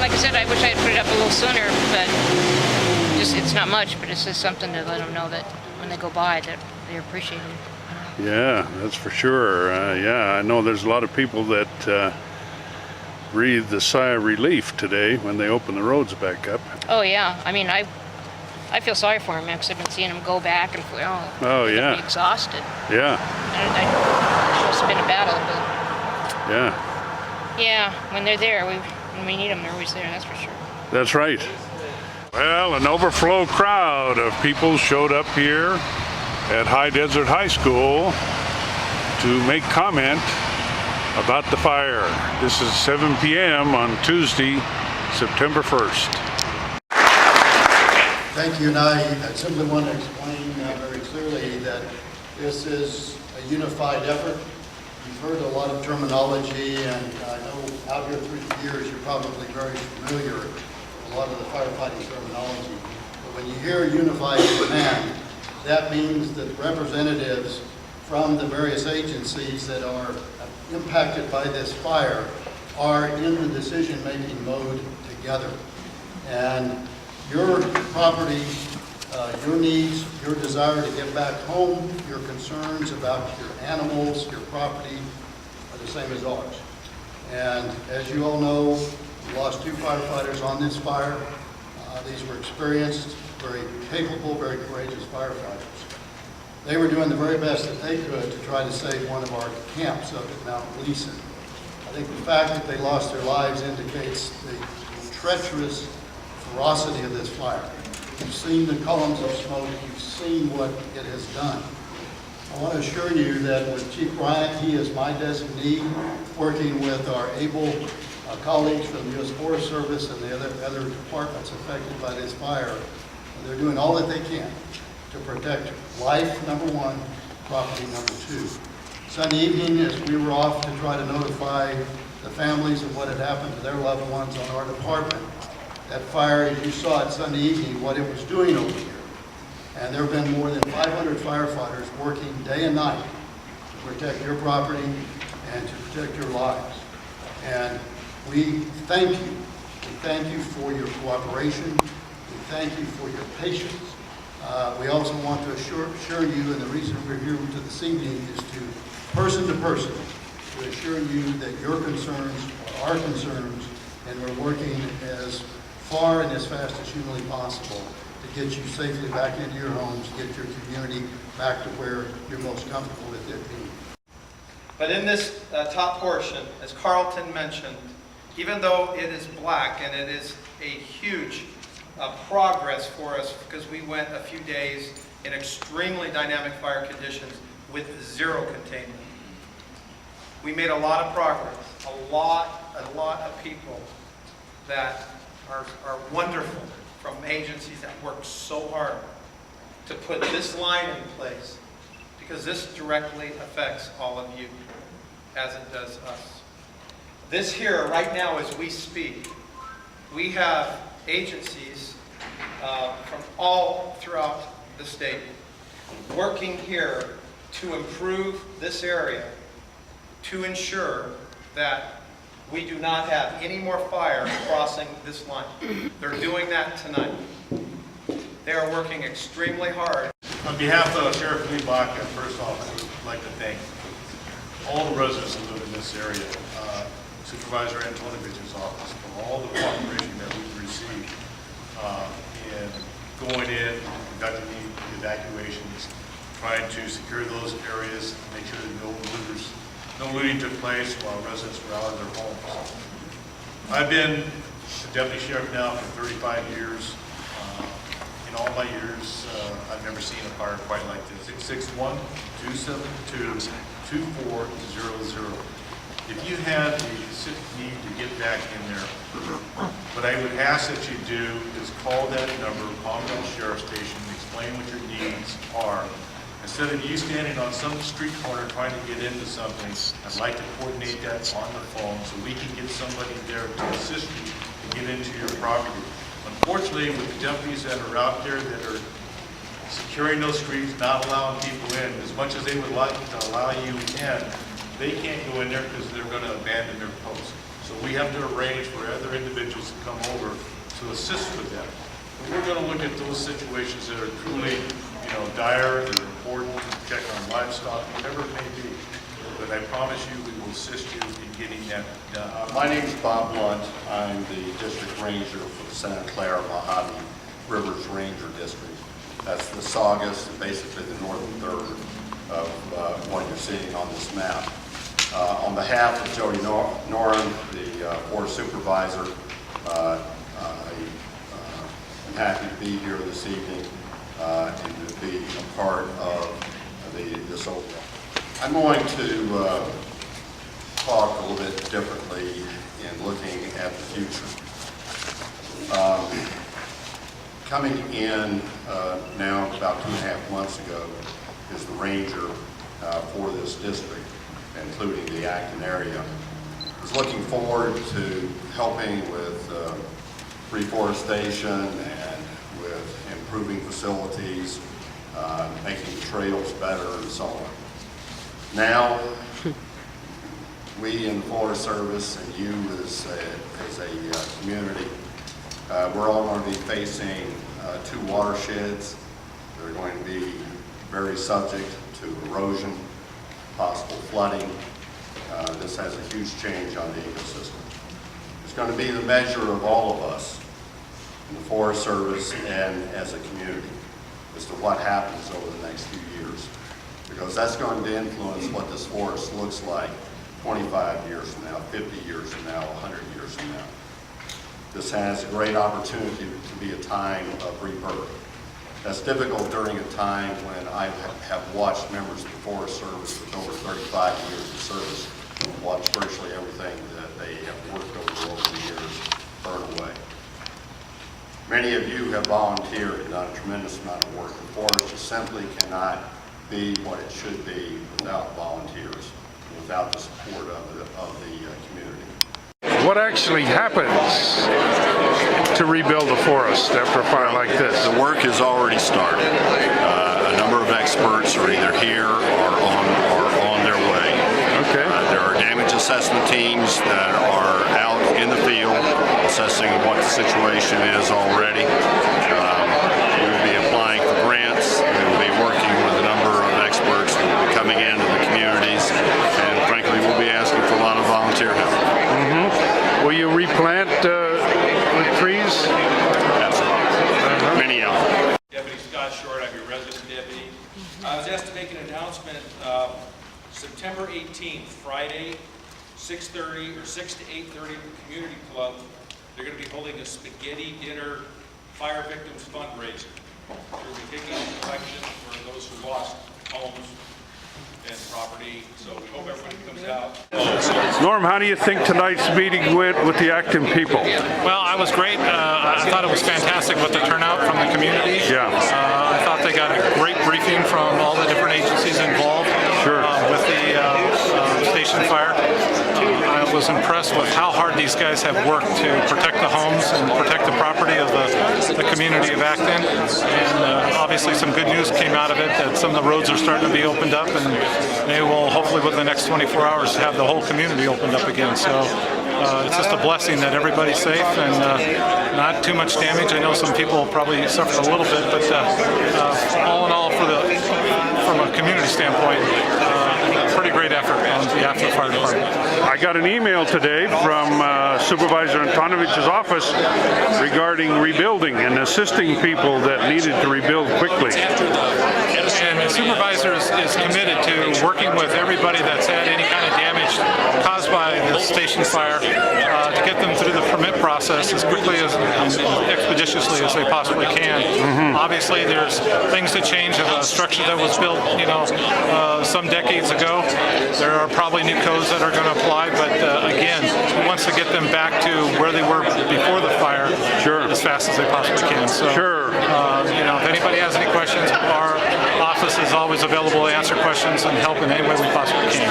like I said, I wish I had put it up a little sooner, but just it's not much, but it's just something to let them know that when they go by that they appreciate it. Yeah, that's for sure. Yeah, I know there's a lot of people that breathed a sigh of relief today when they opened the roads back up. Oh yeah, I mean I feel sorry for them because I've been seeing them go back and yeah, be exhausted. Yeah. It's been a battle, but yeah, when they're there, when we need them, they're always there. That's for sure. That's right. Well, an overflow crowd of people showed up here at High Desert High School to make comment about the fire. This is 7 p.m. on Tuesday, September 1st. Thank you, and I simply want to explain very clearly that this is a unified effort. You've heard a lot of terminology, and I know out here through the years you're probably very familiar with a lot of the firefighting terminology. But when you hear unified command, that means that representatives from the various agencies that are impacted by this fire are in the decision-making mode together. And your property, your needs, your desire to get back home, your concerns about your animals, your property are the same as ours. And as you all know, we lost 2 firefighters on this fire. These were experienced, very capable, very courageous firefighters. They were doing the very best that they could to try to save one of our camps up at Mount Gleason. I think the fact that they lost their lives indicates the treacherous ferocity of this fire. You've seen the columns of smoke, you've seen what it has done. I want to assure you that with Chief Bryant, he is my designee, working with our able colleagues from the U.S. Forest Service and the other departments affected by this fire. They're doing all that they can to protect life, number 1, property, number 2. Sunday evening, as we were off to try to notify the families of what had happened to their loved ones on our department, that fire, as you saw it Sunday evening, what it was doing over here. And there have been more than 500 firefighters working day and night to protect your property and to protect your lives. And we thank you. We thank you for your cooperation. We thank you for your patience. We also want to assure you, and the reason we're here this evening is to person, to assure you that your concerns are our concerns, and we're working as far and as fast as humanly possible to get you safely back into your homes, get your community back to where you're most comfortable with it being. But in this top portion, as Carlton mentioned, even though it is black and it is a huge progress for us because we went a few days in extremely dynamic fire conditions with 0 containment. We made a lot of progress, a lot of people that are wonderful from agencies that work so hard to put this line in place, because this directly affects all of you as it does us. This here, right now as we speak, we have agencies from all throughout the state working here to improve this area to ensure that we do not have any more fire crossing this line. They're doing that tonight. They are working extremely hard. On behalf of Sheriff Lee Baca, first off, I would like to thank all the residents who live in this area, Supervisor Antonovich's office, for all the cooperation that we've received in going in, conducting the evacuations, trying to secure those areas, make sure that no looting took place while residents were out of their homes. I've been a deputy sheriff now for 35 years. In all my years, I've never seen a fire quite like this. 661-272-2400. If you had the need to get back in there, what I would ask that you do is call that number, Palmdale Sheriff Station, and explain what your needs are. Instead of you standing on some street corner trying to get into something, I'd like to coordinate that on the phone so we can get somebody there to assist you to get into your property. Unfortunately, with the deputies that are out there that are securing those streets, not allowing people in, as much as they would like to allow you in, they can't go in there because they're going to abandon their posts. So So we have to arrange for other individuals to come over to assist with them. And we're going to look at those situations that are truly, dire, that are important to protect our livestock, whatever it may be. But I promise you, we will assist you in getting that done. My name is Bob Blount. I'm the district ranger for the Santa Clara Mojave Rivers Ranger District. That's the Saugus, and basically the northern third of what you're seeing on this map. On behalf of Jody Noren, the forest supervisor, I'm happy to be here this evening and to be a part of this overall. I'm going to talk a little bit differently in looking at the future. Coming in now about 2.5 months ago is the ranger for this district, including the Acton area. I was looking forward to helping with reforestation and with improving facilities, making the trails better and so on. Now, we in the Forest Service and you as a community, we're all going to be facing 2 watersheds. They're going to be very subject to erosion, possible flooding. This has a huge change on the ecosystem. It's going to be the measure of all of us in the Forest Service and as a community as to what happens over the next few years, because that's going to influence what this forest looks like 25 years from now, 50 years from now, 100 years from now. This has a great opportunity to be a time of rebirth. That's difficult during a time when I have watched members of the Forest Service with over 35 years of service watch virtually everything that they have worked over the years burn away. Many of you have volunteered and done a tremendous amount of work. The forest just simply cannot be what it should be without volunteers, without the support of the community. What actually happens to rebuild a forest after a fire like this? The work has already started. A number of experts are either here or on their way. Okay. There are damage assessment teams that are out in the field assessing what the situation is already. We will be applying for grants. We will be working with a number of experts who will be coming into the communities, and frankly, we'll be asking for a lot of volunteer help. Will you replant with trees? Absolutely. Many of them. Deputy Scott Short, I'm your resident deputy. I was asked to make an announcement. September 18th, Friday, 6:30 or 6 to 8:30 at the Community Club. They're going to be holding a spaghetti dinner fire victims fundraiser. We'll be taking a collection for those who lost homes and property. So we hope everybody comes out. Norm, how do you think tonight's meeting went with the Acton people? Well, I was great. I thought it was fantastic with the turnout from the community. Yeah. I thought they got a great briefing from all the different agencies involved. Sure. With the station fire. I was impressed with how hard these guys have worked to protect the homes and protect the property of the community of Acton. And obviously some good news came out of it, that some of the roads are starting to be opened up, and they will hopefully within the next 24 hours have the whole community opened up again. So it's just a blessing that everybody's safe and not too much damage. I know some people probably suffered a little bit, but all in all, from a community standpoint, pretty great effort on behalf of the fire department. I got an email today from Supervisor Antonovich's office regarding rebuilding and assisting people that needed to rebuild quickly. And the supervisor is committed to working with everybody that's had any kind of damage caused by the station fire to get them through the permit process as quickly as expeditiously as they possibly can. Obviously, there's things that change of a structure that was built, some decades ago. There are probably new codes that are going to apply, but again, he wants to get them back to where they were before the fire, Sure, as fast as they possibly can. So, sure. If anybody has any questions, our office is always available to answer questions and help in any way we possibly can.